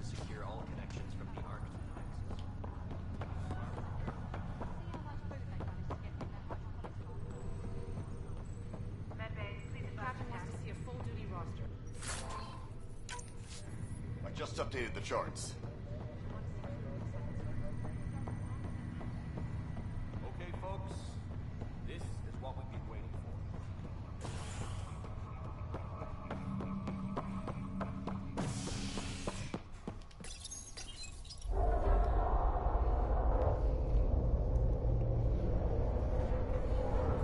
to secure all connections from the Ark to I just updated the charts. Okay, folks. This is what we've been waiting for.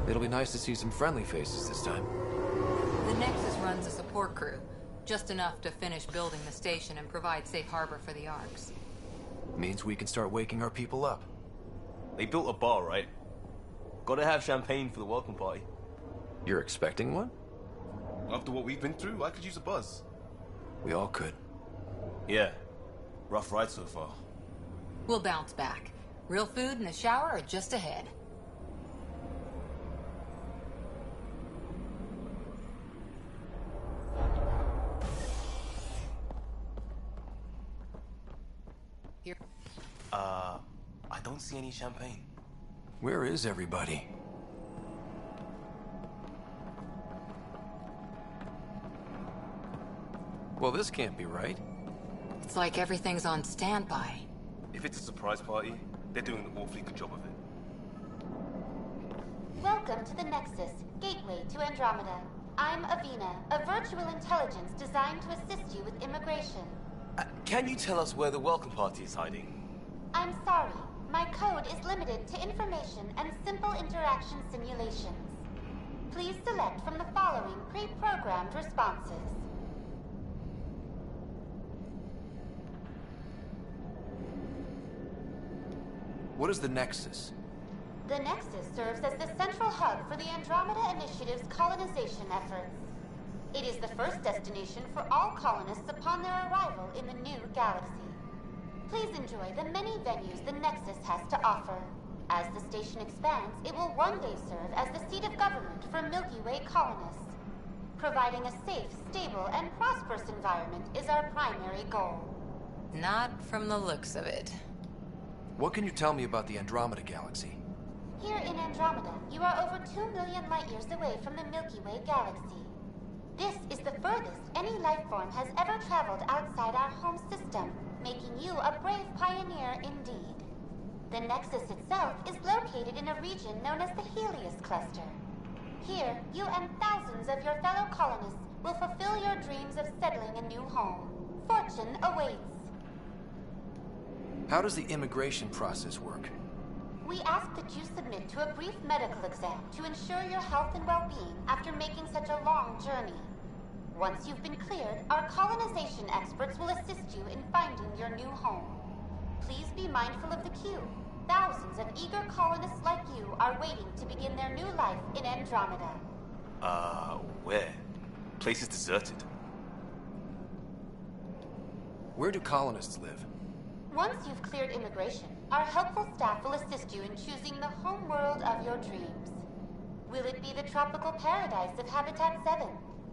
It'll be nice to see some friendly faces this time. The Nexus runs a support crew. Just enough to finish building the station and provide safe harbor for the Arks. Means we can start waking our people up. They built a bar, right? Gotta have champagne for the welcome party. You're expecting one? After what we've been through, I could use a buzz. We all could. Yeah. Rough ride so far. We'll bounce back. Real food and a shower are just ahead. Here. I don't see any champagne. Where is everybody? Well, this can't be right. It's like everything's on standby. If it's a surprise party, they're doing an awfully good job of it. Welcome to the Nexus, gateway to Andromeda. I'm Avina, a virtual intelligence designed to assist you with immigration. Can you tell us where the welcome party is hiding? I'm sorry. My code is limited to information and simple interaction simulations. Please select from the following pre-programmed responses. What is the Nexus? The Nexus serves as the central hub for the Andromeda Initiative's colonization efforts. It is the first destination for all colonists upon their arrival in the new galaxy. Please enjoy the many venues the Nexus has to offer. As the station expands, it will one day serve as the seat of government for Milky Way colonists. Providing a safe, stable, and prosperous environment is our primary goal. Not from the looks of it. What can you tell me about the Andromeda galaxy? Here in Andromeda, you are over 2 million light-years away from the Milky Way galaxy. This is the furthest any life form has ever traveled outside our home system, making you a brave pioneer indeed. The Nexus itself is located in a region known as the Helios Cluster. Here, you and thousands of your fellow colonists will fulfill your dreams of settling a new home. Fortune awaits. How does the immigration process work? We ask that you submit to a brief medical exam to ensure your health and well-being after making such a long journey. Once you've been cleared, our colonization experts will assist you in finding your new home. Please be mindful of the queue. Thousands of eager colonists like you are waiting to begin their new life in Andromeda. Where? Place is deserted. Where do colonists live? Once you've cleared immigration, our helpful staff will assist you in choosing the home world of your dreams. Will it be the tropical paradise of Habitat 7,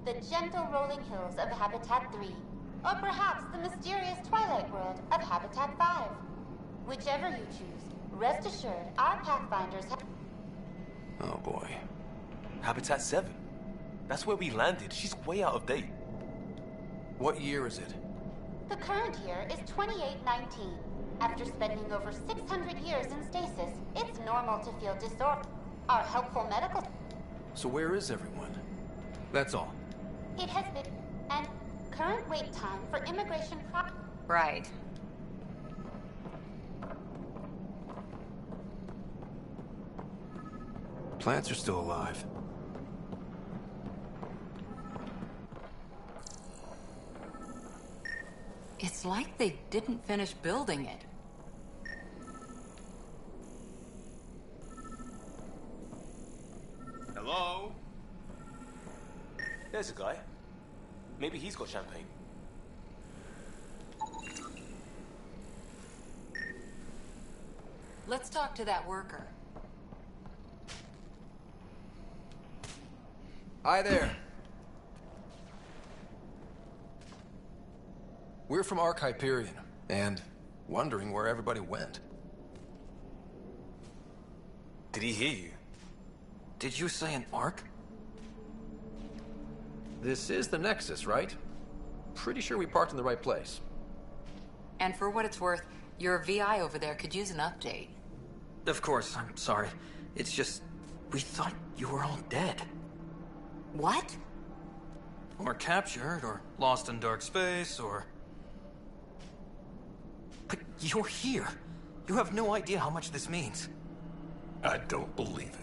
the gentle rolling hills of Habitat 3, or perhaps the mysterious twilight world of Habitat 5? Whichever you choose, rest assured our Pathfinders have... Oh boy. Habitat 7? That's where we landed. She's way out of date. What year is it? The current year is 2819. After spending over 600 years in stasis, it's normal to feel disorder. Our helpful medical... So where is everyone? That's all. It has been... and current wait time for immigration Right. Plants are still alive. It's like they didn't finish building it. Hello? There's a guy. Maybe he's got champagne. Let's talk to that worker. Hi there. We're from Ark Hyperion, and wondering where everybody went. Did he hear you? Did you say an Ark? This is the Nexus, right? Pretty sure we parked in the right place. And for what it's worth, your VI over there could use an update. Of course, I'm sorry. It's just, we thought you were all dead. What? Or captured, or lost in dark space, or... But you're here. You have no idea how much this means. I don't believe it.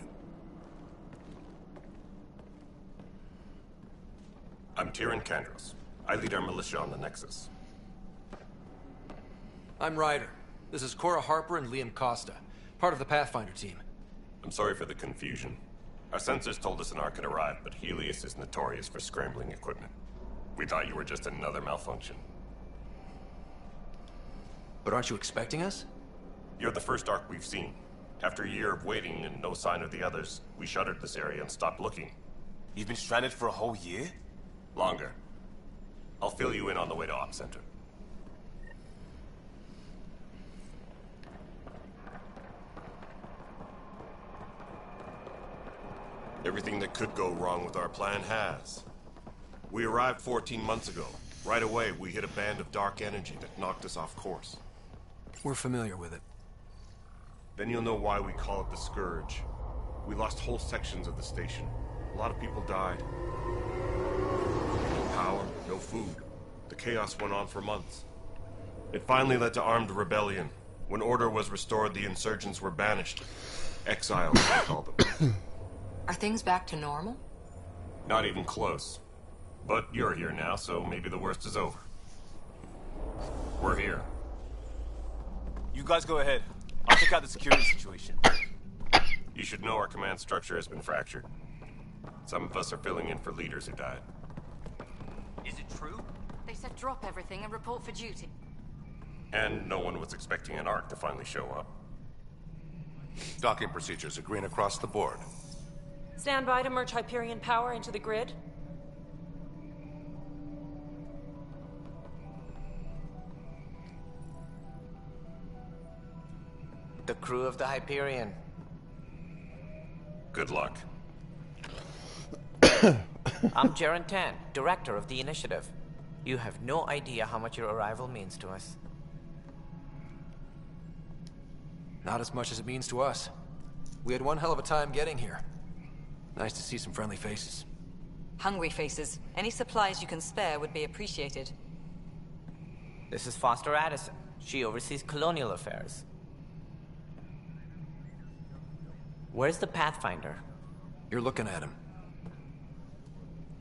I'm Tyrion Kandros. I lead our militia on the Nexus. I'm Ryder. This is Cora Harper and Liam Costa, part of the Pathfinder team. I'm sorry for the confusion. Our sensors told us an Ark had arrived, but Helios is notorious for scrambling equipment. We thought you were just another malfunction. But aren't you expecting us? You're the first Ark we've seen. After a year of waiting and no sign of the others, we shuttered this area and stopped looking. You've been stranded for a whole year? Longer. I'll fill you in on the way to Op Center. Everything that could go wrong with our plan has. We arrived 14 months ago. Right away, we hit a band of dark energy that knocked us off course. We're familiar with it. Then you'll know why we call it the Scourge. We lost whole sections of the station. A lot of people died. No power, no food. The chaos went on for months. It finally led to armed rebellion. When order was restored, the insurgents were banished. Exiles, they call them. Are things back to normal? Not even close. But you're here now, so maybe the worst is over. We're here. You guys go ahead. I'll check out the security situation. You should know our command structure has been fractured. Some of us are filling in for leaders who died. Is it true? They said drop everything and report for duty. And no one was expecting an Ark to finally show up. Docking procedures are green across the board. Stand by to merge Hyperion power into the grid. The crew of the Hyperion. Good luck. I'm Jaren Tan, director of the initiative. You have no idea how much your arrival means to us. Not as much as it means to us. We had one hell of a time getting here. Nice to see some friendly faces. Hungry faces. Any supplies you can spare would be appreciated. This is Foster Addison. She oversees colonial affairs. Where's the Pathfinder? You're looking at him.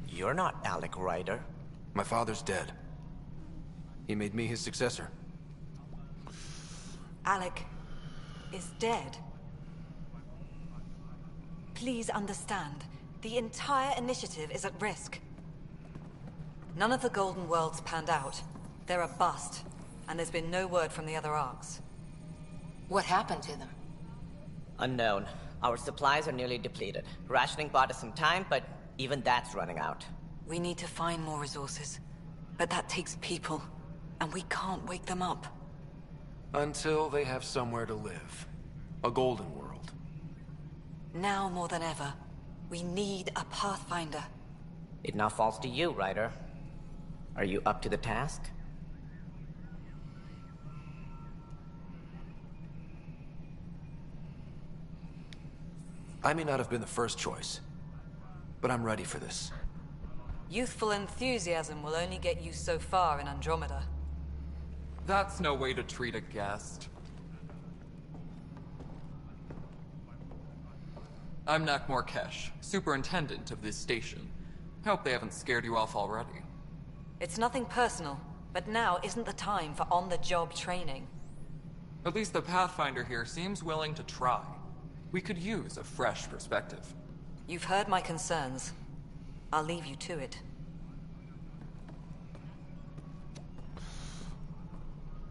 You're not Alec Ryder. My father's dead. He made me his successor. Alec is dead. Please understand, the entire initiative is at risk. None of the Golden Worlds panned out. They're a bust, and there's been no word from the other arcs. What happened to them? Unknown. Our supplies are nearly depleted. Rationing bought us some time, but even that's running out. We need to find more resources, but that takes people, and we can't wake them up. Until they have somewhere to live. A golden world. Now more than ever, we need a Pathfinder. It now falls to you, Ryder. Are you up to the task? I may not have been the first choice, but I'm ready for this. Youthful enthusiasm will only get you so far in Andromeda. That's no way to treat a guest. I'm Nak Morkesh, superintendent of this station. Hope they haven't scared you off already. It's nothing personal, but now isn't the time for on-the-job training. At least the Pathfinder here seems willing to try. We could use a fresh perspective. You've heard my concerns. I'll leave you to it.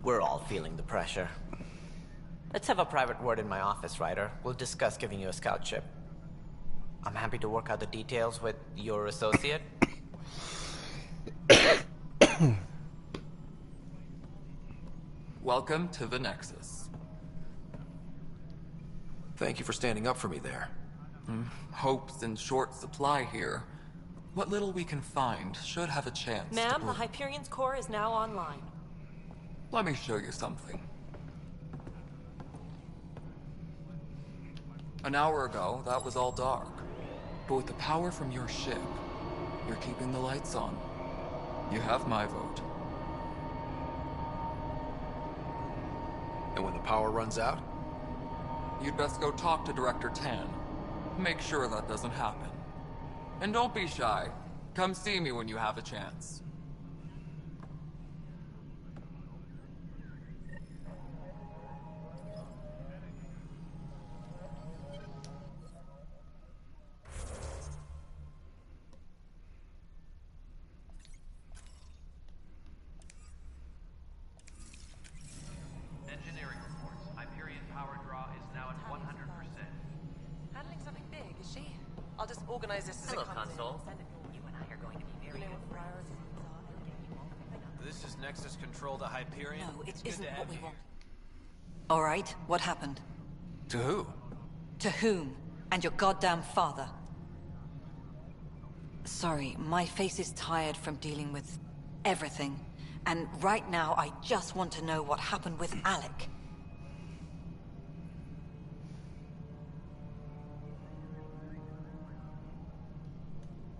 We're all feeling the pressure. Let's have a private word in my office, Ryder. We'll discuss giving you a scout ship. I'm happy to work out the details with your associate. Welcome to the Nexus. Thank you for standing up for me there. Hope's in short supply here. What little we can find should have a chance. Ma'am, the Hyperion's core is now online. Let me show you something. An hour ago, that was all dark. But with the power from your ship, you're keeping the lights on. You have my vote. And when the power runs out? You'd best go talk to Director Tan. Make sure that doesn't happen. And don't be shy. Come see me when you have a chance. Engineering reports. Hyperion power draw is now at 100%. Handling something big, is she? I'll just organize this as Hello, it comes Console. in. You and I are going to be very good friends. This is Nexus Control to Hyperion. No, it It's good isn't to have what we you want. All right, what happened? To who? To whom? And your goddamn father. Sorry, my face is tired from dealing with everything. And right now, I just want to know what happened with Alec.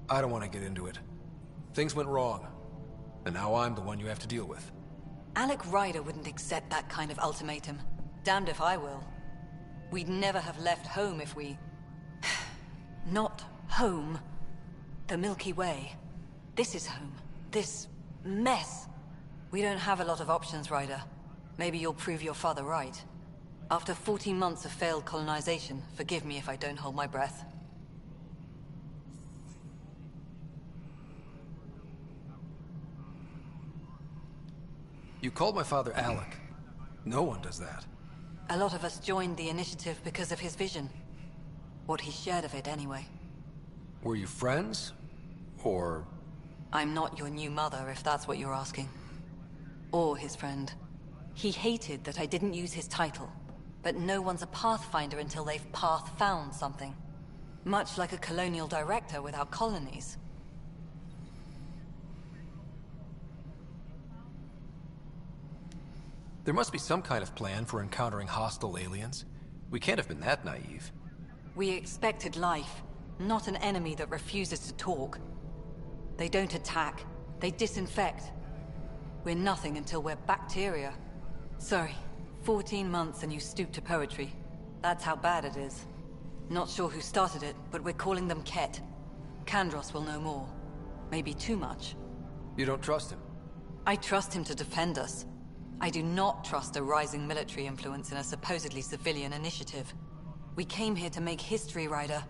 I don't want to get into it. Things went wrong. And now I'm the one you have to deal with. Alec Ryder wouldn't accept that kind of ultimatum. Damned if I will. We'd never have left home if we... Not home. The Milky Way. This is home. This mess. We don't have a lot of options, Ryder. Maybe you'll prove your father right. After 14 months of failed colonization, forgive me if I don't hold my breath. You called my father Alec. No one does that. A lot of us joined the initiative because of his vision. What he shared of it, anyway. Were you friends? Or... I'm not your new mother, if that's what you're asking. Or his friend. He hated that I didn't use his title. But no one's a pathfinder until they've path-found something. Much like a colonial director without colonies. There must be some kind of plan for encountering hostile aliens. We can't have been that naive. We expected life, not an enemy that refuses to talk. They don't attack, they disinfect. We're nothing until we're bacteria. Sorry, 14 months and you stoop to poetry. That's how bad it is. Not sure who started it, but we're calling them Ket. Kandros will know more. Maybe too much. You don't trust him? I trust him to defend us. I do not trust a rising military influence in a supposedly civilian initiative. We came here to make history, Ryder,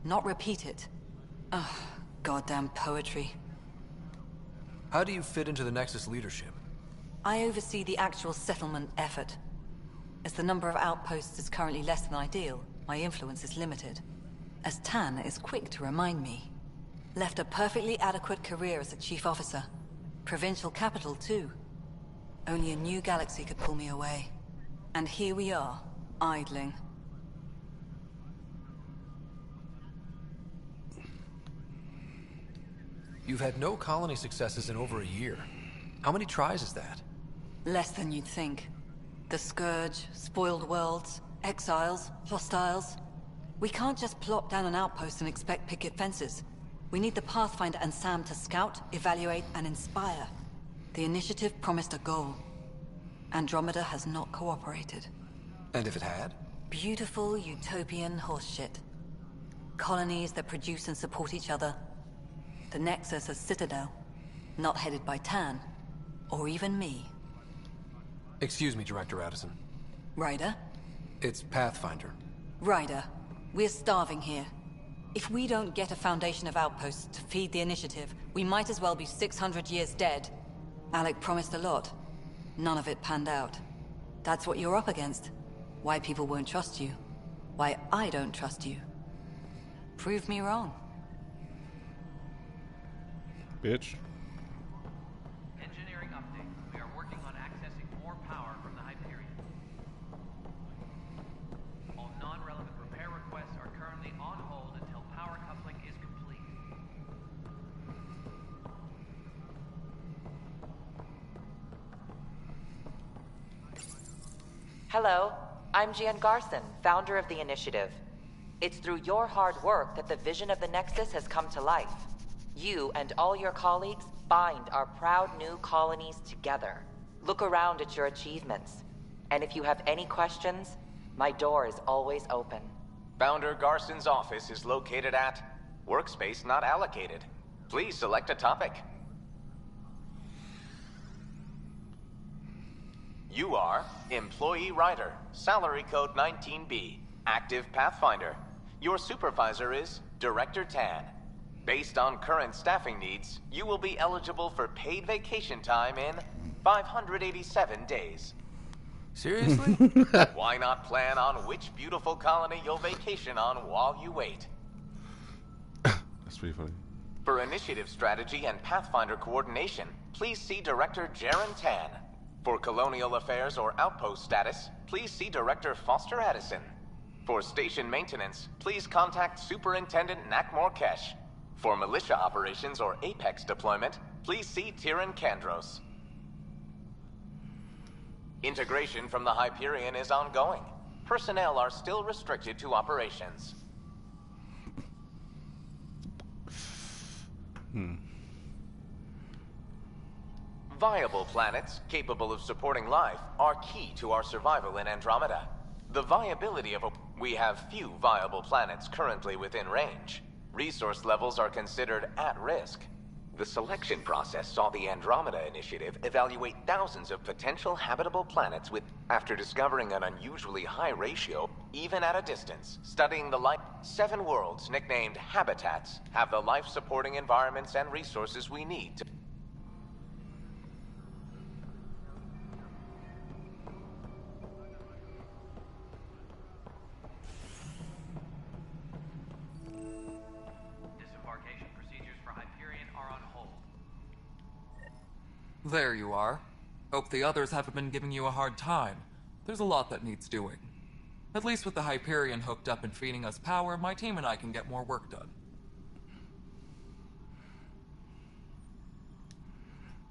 not repeat it. Ugh, goddamn poetry. How do you fit into the Nexus leadership? I oversee the actual settlement effort. As the number of outposts is currently less than ideal, my influence is limited. As Tan is quick to remind me. Left a perfectly adequate career as a chief officer. Provincial capital, too. Only a new galaxy could pull me away. And here we are, idling. You've had no colony successes in over a year. How many tries is that? Less than you'd think. The Scourge, spoiled worlds, exiles, hostiles. We can't just plop down an outpost and expect picket fences. We need the Pathfinder and Sam to scout, evaluate, and inspire. The initiative promised a goal. Andromeda has not cooperated. And if it had? Beautiful utopian horseshit. Colonies that produce and support each other. The Nexus a citadel. Not headed by Tan. Or even me. Excuse me, Director Addison. Ryder? It's Pathfinder. Ryder, we're starving here. If we don't get a foundation of outposts to feed the initiative, we might as well be 600 years dead. Alec promised a lot. None of it panned out. That's what you're up against. Why people won't trust you. Why I don't trust you. Prove me wrong. Bitch. Engineering update. We are working on accessing more power from the Hyperion. Hello, I'm Gian Garson, founder of the initiative. It's through your hard work that the vision of the Nexus has come to life. You and all your colleagues bind our proud new colonies together. Look around at your achievements. And if you have any questions, my door is always open. Founder Garson's office is located at Workspace Not Allocated. Please select a topic. You are Employee Writer, Salary Code 19B, Active Pathfinder. Your supervisor is Director Tan. Based on current staffing needs, you will be eligible for paid vacation time in 587 days. Seriously? Why not plan on which beautiful colony you'll vacation on while you wait? That's pretty funny. For initiative strategy and Pathfinder coordination, please see Director Jaren Tan. For colonial affairs or outpost status, please see Director Foster Addison. For station maintenance, please contact Superintendent Nakmor Kesh. For militia operations or Apex deployment, please see Tyran Kandros. Integration from the Hyperion is ongoing. Personnel are still restricted to operations. Viable planets capable of supporting life are key to our survival in Andromeda. The viability of we have few viable planets currently within range. Resource levels are considered at risk. The selection process saw the Andromeda Initiative evaluate thousands of potential habitable planets after discovering an unusually high ratio, even at a distance. Studying the life, 7 worlds nicknamed habitats have the life-supporting environments and resources we need to There you are. Hope the others haven't been giving you a hard time. There's a lot that needs doing. At least with the Hyperion hooked up and feeding us power, my team and I can get more work done.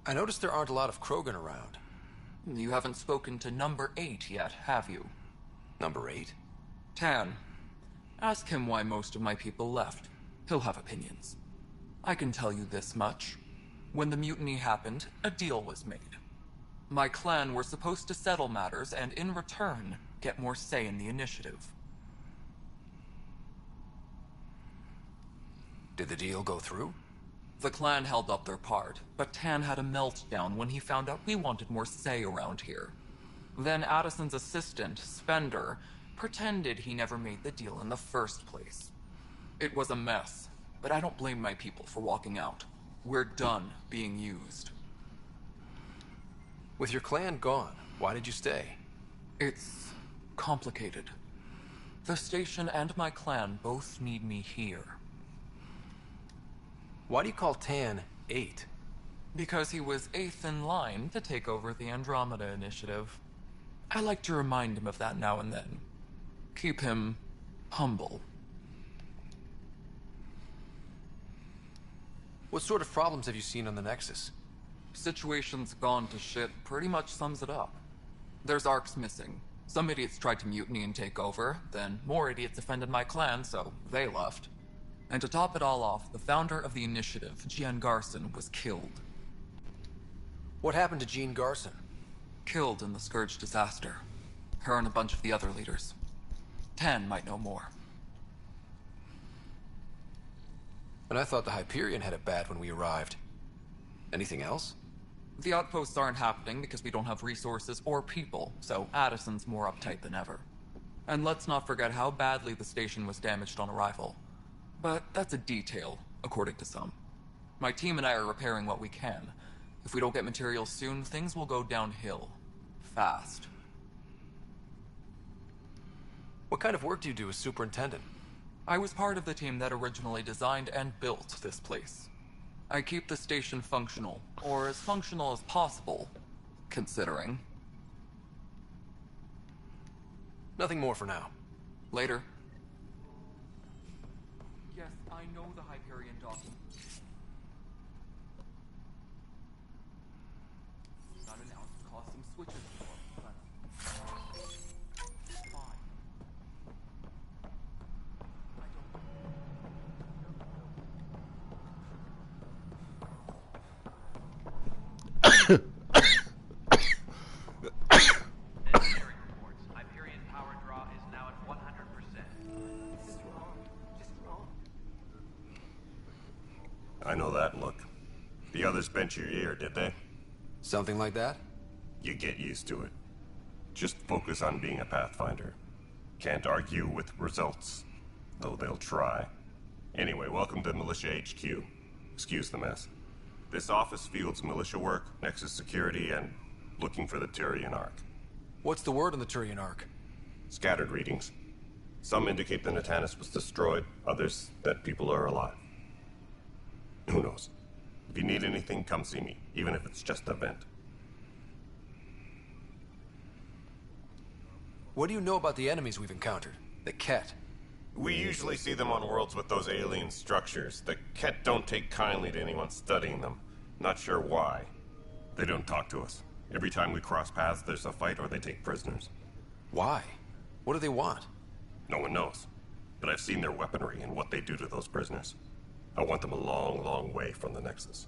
I noticed there aren't a lot of Krogan around. You haven't spoken to number 8 yet, have you? Number 8? Tan. Ask him why most of my people left. He'll have opinions. I can tell you this much. When the mutiny happened, a deal was made. My clan were supposed to settle matters and, in return, get more say in the initiative. Did the deal go through? The clan held up their part, but Tan had a meltdown when he found out we wanted more say around here. Then Addison's assistant, Spender, pretended he never made the deal in the first place. It was a mess, but I don't blame my people for walking out. We're done being used. With your clan gone, why did you stay? It's complicated. The station and my clan both need me here. Why do you call Tan 8? Because he was 8th in line to take over the Andromeda Initiative. I like to remind him of that now and then. Keep him humble. What sort of problems have you seen on the Nexus? Situation's gone to shit pretty much sums it up. There's arcs missing. Some idiots tried to mutiny and take over, then more idiots offended my clan, so they left. And to top it all off, the founder of the initiative, Gian Garson, was killed. What happened to Jean Garson? Killed in the Scourge disaster. Her and a bunch of the other leaders. Tan might know more. And I thought the Hyperion had it bad when we arrived. Anything else? The outposts aren't happening because we don't have resources or people, so Addison's more uptight than ever. And let's not forget how badly the station was damaged on arrival. But that's a detail, according to some. My team and I are repairing what we can. If we don't get materials soon, things will go downhill. Fast. What kind of work do you do as superintendent? I was part of the team that originally designed and built this place. I keep the station functional, or as functional as possible, considering. Nothing more for now. Later. Yes, I know the Hyperion document. Not announced, cause some switches. The others bent your ear, did they? Something like that? You get used to it. Just focus on being a Pathfinder. Can't argue with results, though they'll try. Anyway, welcome to Militia HQ. Excuse the mess. This office fields militia work, Nexus security, and looking for the Turian Ark. What's the word on the Turian Ark? Scattered readings. Some indicate the Natanus was destroyed, others that people are alive. Who knows? If you need anything, come see me, even if it's just a vent. What do you know about the enemies we've encountered? The Ket? We usually see them on worlds with those alien structures. The Ket don't take kindly to anyone studying them. Not sure why. They don't talk to us. Every time we cross paths, there's a fight or they take prisoners. Why? What do they want? No one knows. But I've seen their weaponry and what they do to those prisoners. I want them a long, long way from the Nexus.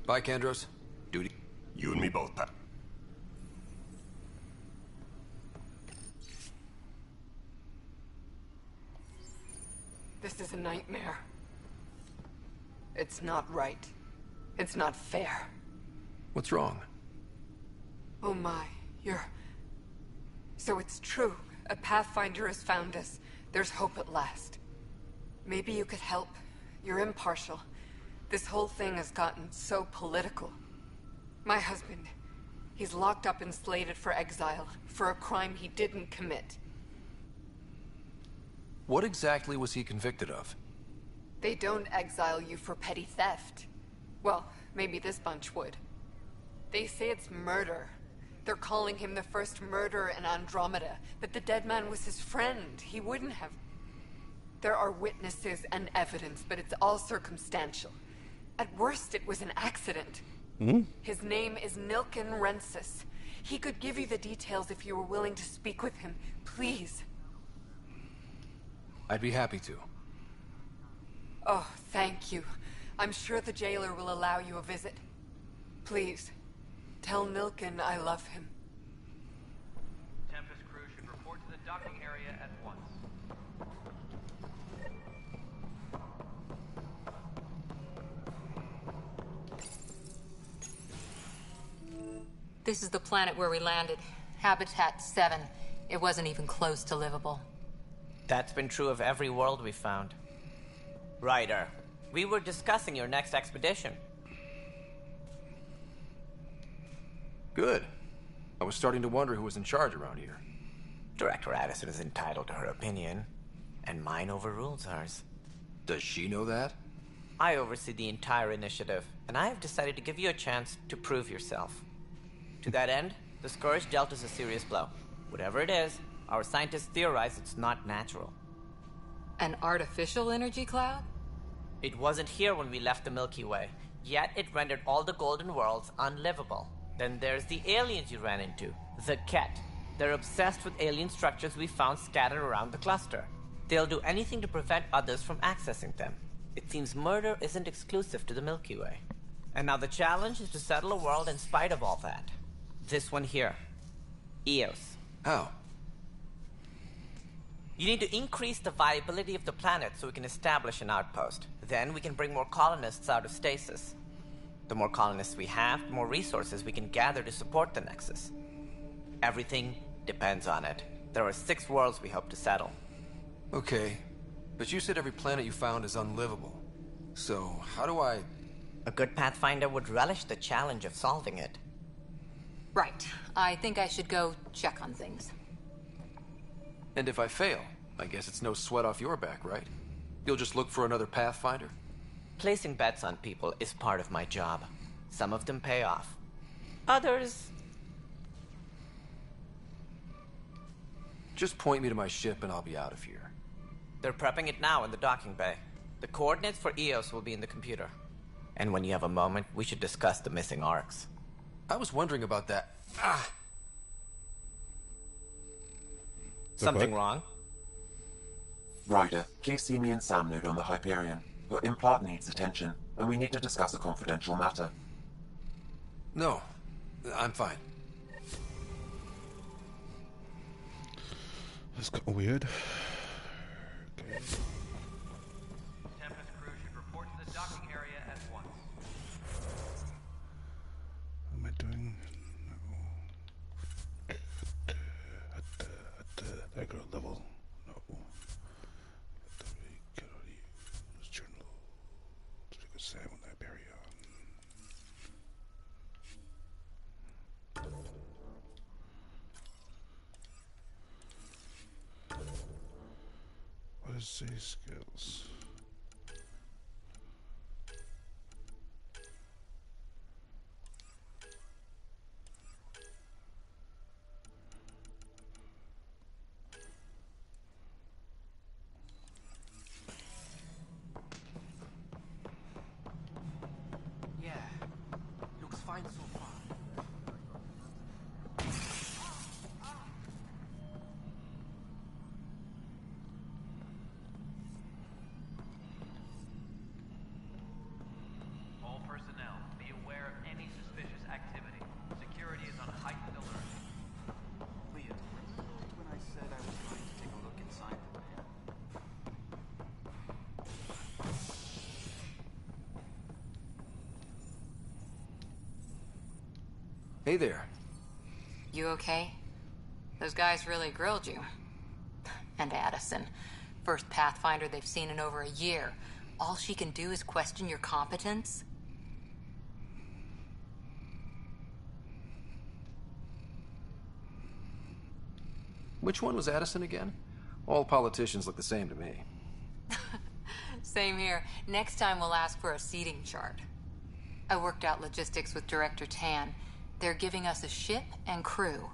Bye, Kandros. Duty. You and me both, Pat. This is a nightmare. It's not right. It's not fair. What's wrong? Oh my, you're... So it's true. A Pathfinder has found us. There's hope at last. Maybe you could help. You're impartial. This whole thing has gotten so political. My husband, he's locked up and slated for exile for a crime he didn't commit. What exactly was he convicted of? They don't exile you for petty theft. Well, maybe this bunch would. They say it's murder. They're calling him the first murderer in Andromeda, but the dead man was his friend. He wouldn't have... There are witnesses and evidence, but it's all circumstantial. At worst, it was an accident. His name is Nilken Rensis. He could give you the details if you were willing to speak with him. Please. I'd be happy to. Oh, thank you. I'm sure the jailer will allow you a visit. Please, tell Nilken I love him. Tempest crew should report to the docking area at once. This is the planet where we landed. Habitat 7. It wasn't even close to livable. That's been true of every world we've found. Ryder, we were discussing your next expedition. Good. I was starting to wonder who was in charge around here. Director Addison is entitled to her opinion, and mine overrules hers. Does she know that? I oversee the entire initiative, and I have decided to give you a chance to prove yourself. To that end, the Scourge dealt us a serious blow. Whatever it is, our scientists theorize it's not natural. An artificial energy cloud? It wasn't here when we left the Milky Way, yet it rendered all the Golden Worlds unlivable. Then there's the aliens you ran into, the Ket. They're obsessed with alien structures we found scattered around the cluster. They'll do anything to prevent others from accessing them. It seems murder isn't exclusive to the Milky Way. And now the challenge is to settle a world in spite of all that. This one here. Eos. How? You need to increase the viability of the planet so we can establish an outpost. Then we can bring more colonists out of stasis. The more colonists we have, the more resources we can gather to support the Nexus. Everything depends on it. There are 6 worlds we hope to settle. Okay, but you said every planet you found is unlivable. So, how do I... A good Pathfinder would relish the challenge of solving it. Right. I think I should go check on things. And if I fail, I guess it's no sweat off your back, right? You'll just look for another Pathfinder? Placing bets on people is part of my job. Some of them pay off. Others... Just point me to my ship and I'll be out of here. They're prepping it now in the docking bay. The coordinates for Eos will be in the computer. And when you have a moment, we should discuss the missing arcs. I was wondering about that. Something wrong? Ryder, please see me and Sam Node on the Hyperion. Your implant needs attention, and we need to discuss a confidential matter. No, I'm fine. That's got weird. Okay. Say skills. Yeah, looks fine so far. All personnel, be aware of any suspicious activity. Security is on heightened alert. Leah, remember when I said I was going to take a look inside the van? Hey there. You okay? Those guys really grilled you. And Addison. First Pathfinder they've seen in over a year. All she can do is question your competence? Which one was Addison again? All politicians look the same to me. Same here. Next time we'll ask for a seating chart. I worked out logistics with Director Tan. They're giving us a ship and crew.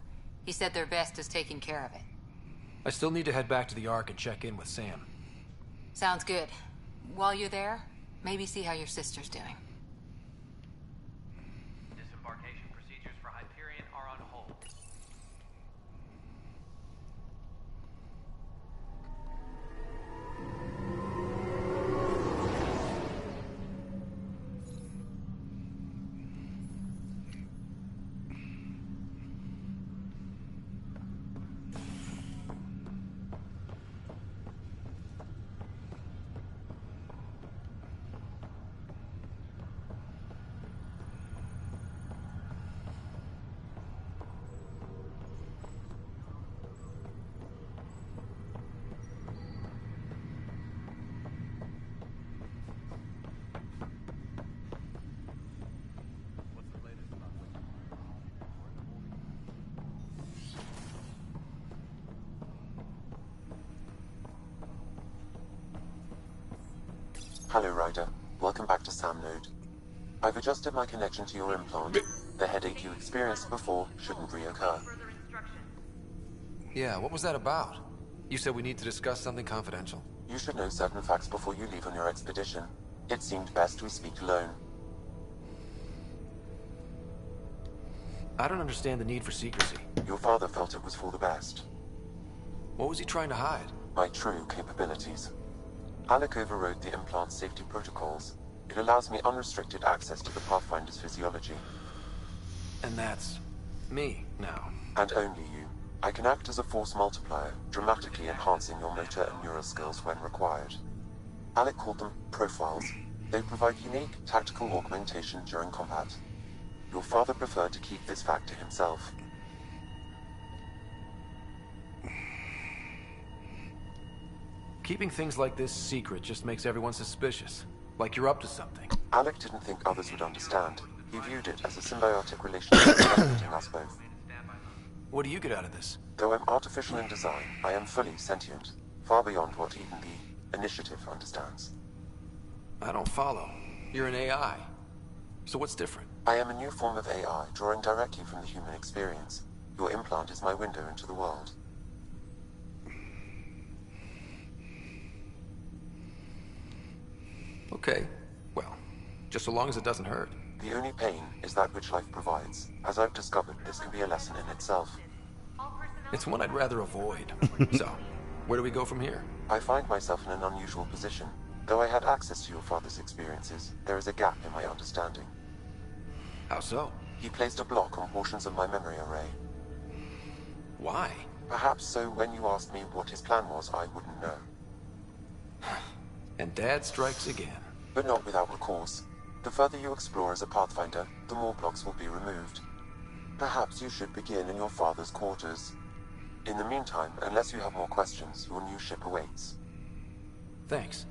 He said their best is taking care of it. I still need to head back to the Ark and check in with Sam. Sounds good. While you're there, maybe see how your sister's doing. Disembarkation procedures for Hyperion are on hold. Hello, Ryder. Welcome back to Sam Node. I've adjusted my connection to your implant. The headache you experienced before shouldn't reoccur. Yeah, what was that about? You said we need to discuss something confidential. You should know certain facts before you leave on your expedition. It seemed best we speak alone. I don't understand the need for secrecy. Your father felt it was for the best. What was he trying to hide? My true capabilities. Alec overrode the implant's safety protocols. It allows me unrestricted access to the Pathfinder's physiology. And that's me now. And only you. I can act as a force multiplier, dramatically enhancing your motor and neural skills when required. Alec called them profiles. They provide unique tactical augmentation during combat. Your father preferred to keep this fact to himself. Keeping things like this secret just makes everyone suspicious. Like you're up to something. Alec didn't think others would understand. He viewed it as a symbiotic relationship benefiting us both. What do you get out of this? Though I'm artificial in design, I am fully sentient. Far beyond what even the Initiative understands. I don't follow. You're an AI. So what's different? I am a new form of AI, drawing directly from the human experience. Your implant is my window into the world. Okay. Well, just so long as it doesn't hurt. The only pain is that which life provides. As I've discovered, this can be a lesson in itself. It's one I'd rather avoid. So, where do we go from here? I find myself in an unusual position. Though I had access to your father's experiences, there is a gap in my understanding. How so? He placed a block on portions of my memory array. Why? Perhaps so when you asked me what his plan was, I wouldn't know. And Dad strikes again. But not without recourse. The further you explore as a Pathfinder, the more blocks will be removed. Perhaps you should begin in your father's quarters. In the meantime, unless you have more questions, your new ship awaits. Thanks.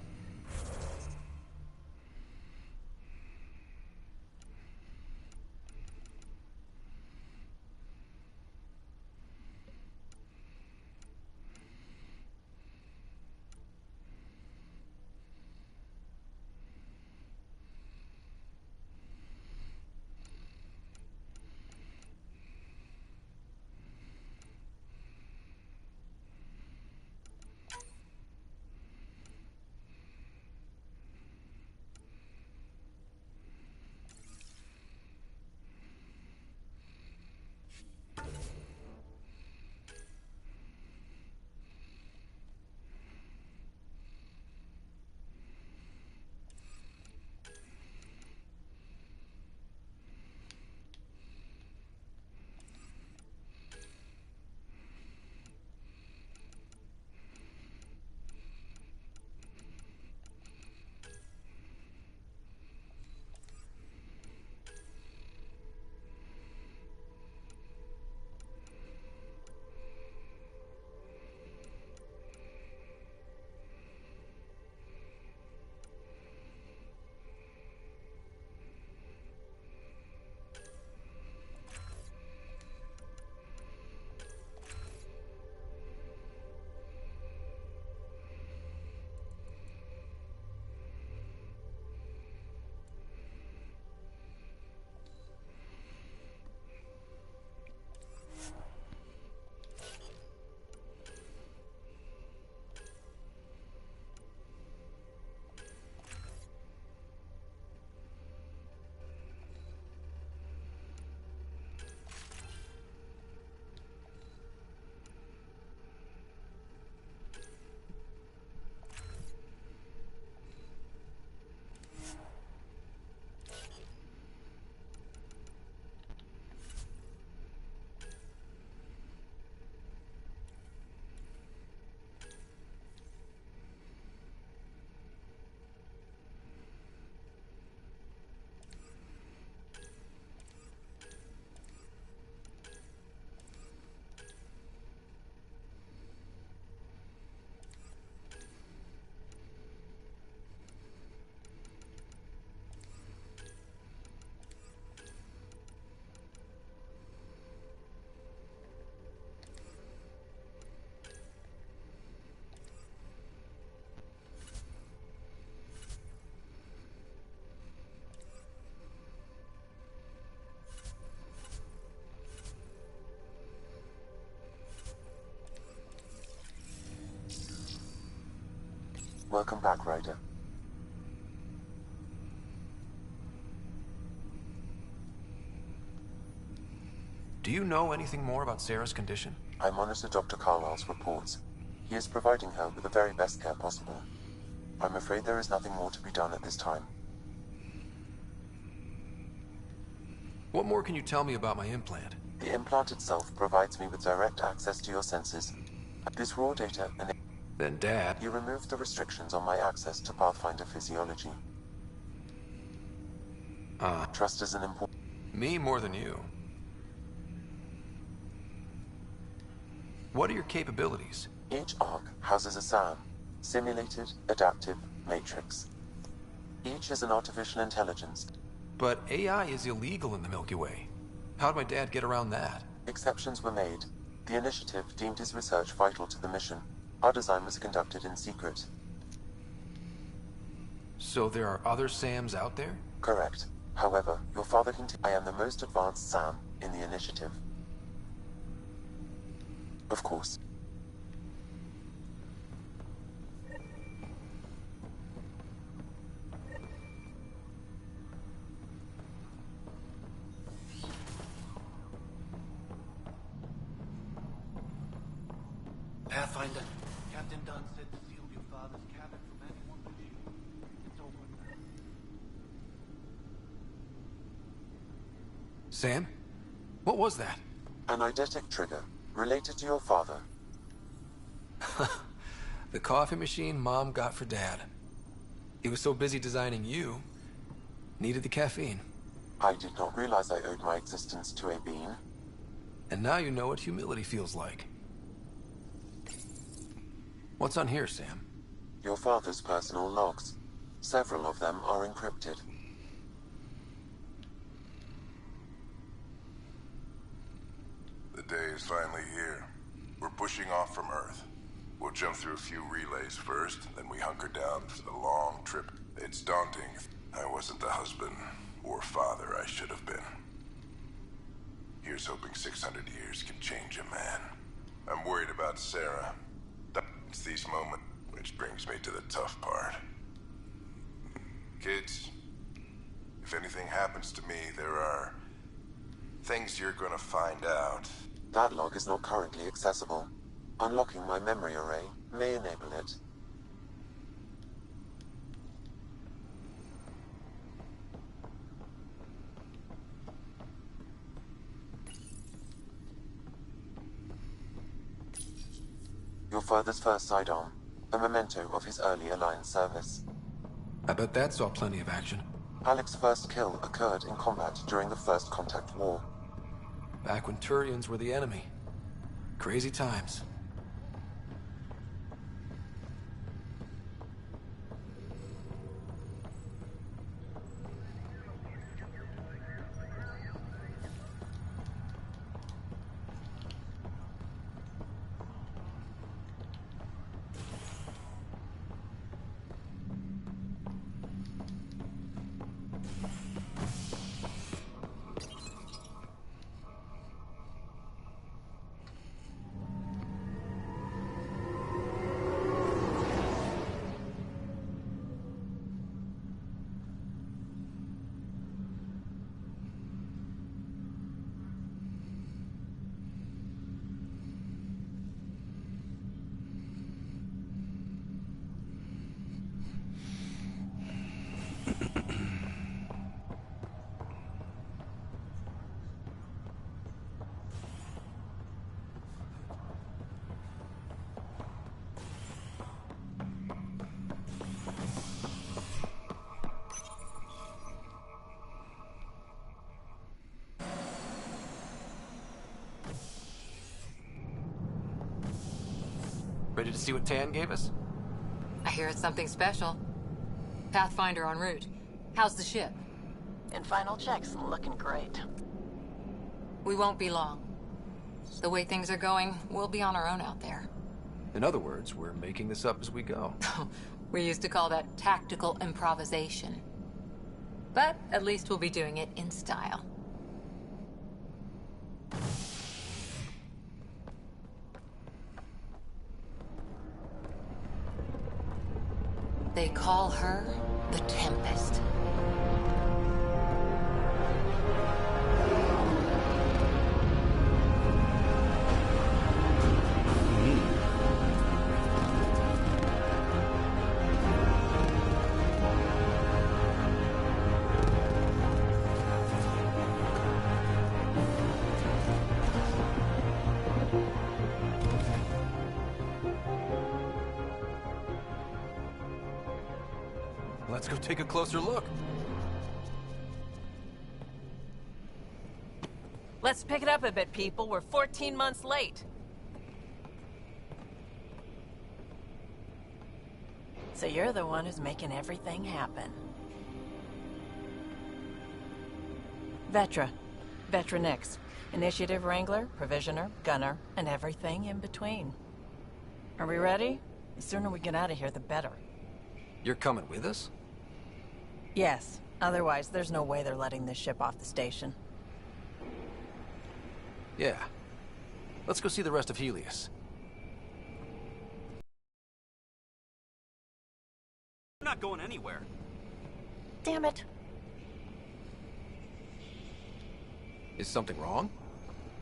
Welcome back, Ryder. Do you know anything more about Sarah's condition? I monitor Dr. Carlisle's reports. He is providing her with the very best care possible. I'm afraid there is nothing more to be done at this time. What more can you tell me about my implant? The implant itself provides me with direct access to your senses. This raw data and Then Dad... You removed the restrictions on my access to Pathfinder physiology. Trust is an important... Me more than you. What are your capabilities? Each arc houses a SAM, Simulated Adaptive Matrix. Each is an artificial intelligence. But AI is illegal in the Milky Way. How'd my dad get around that? Exceptions were made. The initiative deemed his research vital to the mission. Our design was conducted in secret. So there are other SAMs out there? Correct. However, your father I am the most advanced SAM in the initiative. Of course. Pathfinder, Captain Dunn said to seal your father's cabin from anyone but you. It's over. Sam? What was that? An eidetic trigger, related to your father. The coffee machine Mom got for Dad. He was so busy designing you, needed the caffeine. I did not realize I owed my existence to a bean. And now you know what humility feels like. What's on here, Sam? Your father's personal logs. Several of them are encrypted. The day is finally here. We're pushing off from Earth. We'll jump through a few relays first, then we hunker down for the long trip. It's daunting. I wasn't the husband or father I should have been. Here's hoping 600 years can change a man. I'm worried about Sarah. It's these moments, which brings me to the tough part. Kids, if anything happens to me, there are things you're gonna find out. That log is not currently accessible. Unlocking my memory array may enable it. Your father's first sidearm, a memento of his early Alliance service. I bet that saw plenty of action. Alec's first kill occurred in combat during the First Contact War. Back when Turians were the enemy. Crazy times. Ready to see what Tan gave us? I hear it's something special. Pathfinder en route. How's the ship? In final checks, looking great. We won't be long. The way things are going, we'll be on our own out there. In other words, we're making this up as we go. We used to call that tactical improvisation. But at least we'll be doing it in style. They call her the Tempest. Let's go take a closer look. Let's pick it up a bit, people. We're 14 months late. So you're the one who's making everything happen. Vetra. Vetronix. Initiative Wrangler, Provisioner, Gunner, and everything in between. Are we ready? The sooner we get out of here, the better. You're coming with us? Yes. Otherwise, there's no way they're letting this ship off the station. Yeah. Let's go see the rest of Helios. We're not going anywhere. Damn it. Is something wrong?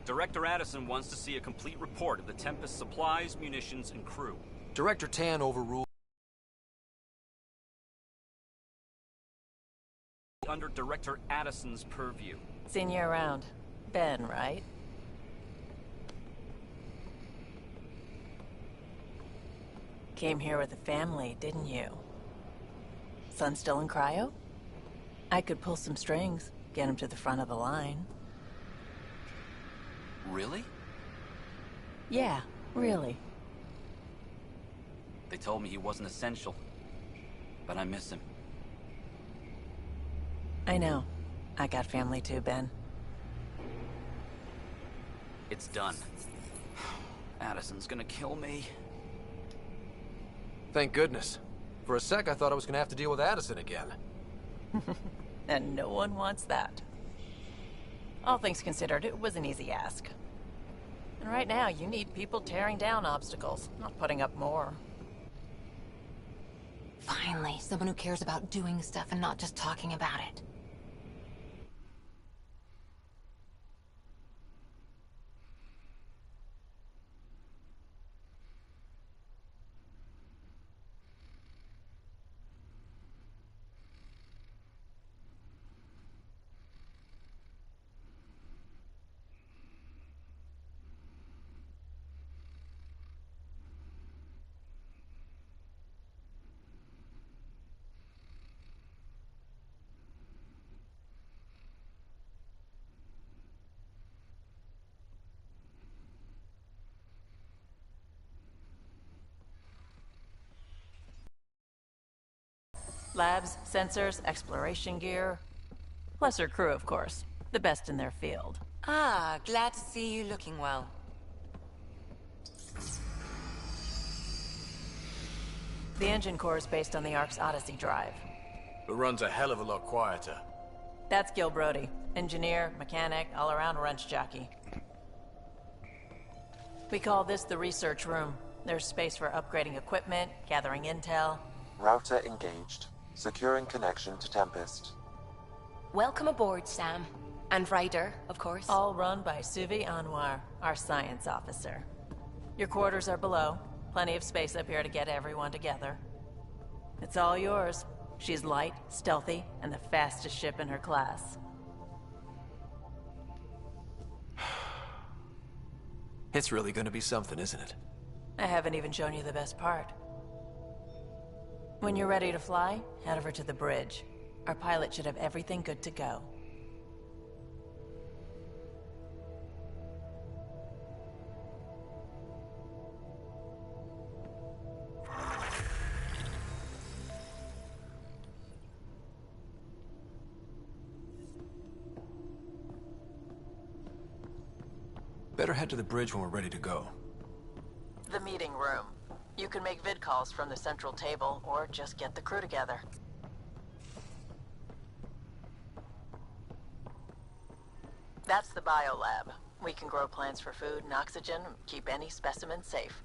Director Addison wants to see a complete report of the Tempest's supplies, munitions, and crew. Director Tan overruled under Director Addison's purview. Seen you around. Ben, right? Came here with a family, didn't you? Son still in cryo? I could pull some strings, get him to the front of the line. Really? Yeah, really. They told me he wasn't essential, but I miss him. I know. I got family too, Ben. It's done. Addison's gonna kill me. Thank goodness. For a sec, I thought I was gonna have to deal with Addison again. And no one wants that. All things considered, it was an easy ask. And right now, you need people tearing down obstacles, not putting up more. Finally, someone who cares about doing stuff and not just talking about it. Labs, sensors, exploration gear. Plus her crew, of course. The best in their field. Ah, glad to see you looking well. The engine core is based on the Ark's Odyssey drive. It runs a hell of a lot quieter. That's Gil Brody. Engineer, mechanic, all-around wrench jockey. We call this the research room. There's space for upgrading equipment, gathering intel. Router engaged. Securing connection to Tempest. Welcome aboard, Sam. And Ryder, of course. All run by Suvi Anwar, our science officer. Your quarters are below. Plenty of space up here to get everyone together. It's all yours. She's light, stealthy, and the fastest ship in her class. It's really gonna be something, isn't it? I haven't even shown you the best part. When you're ready to fly, head over to the bridge. Our pilot should have everything good to go. Better head to the bridge when we're ready to go. The meeting room. You can make vid calls from the central table, or just get the crew together. That's the biolab. We can grow plants for food and oxygen, keep any specimen safe.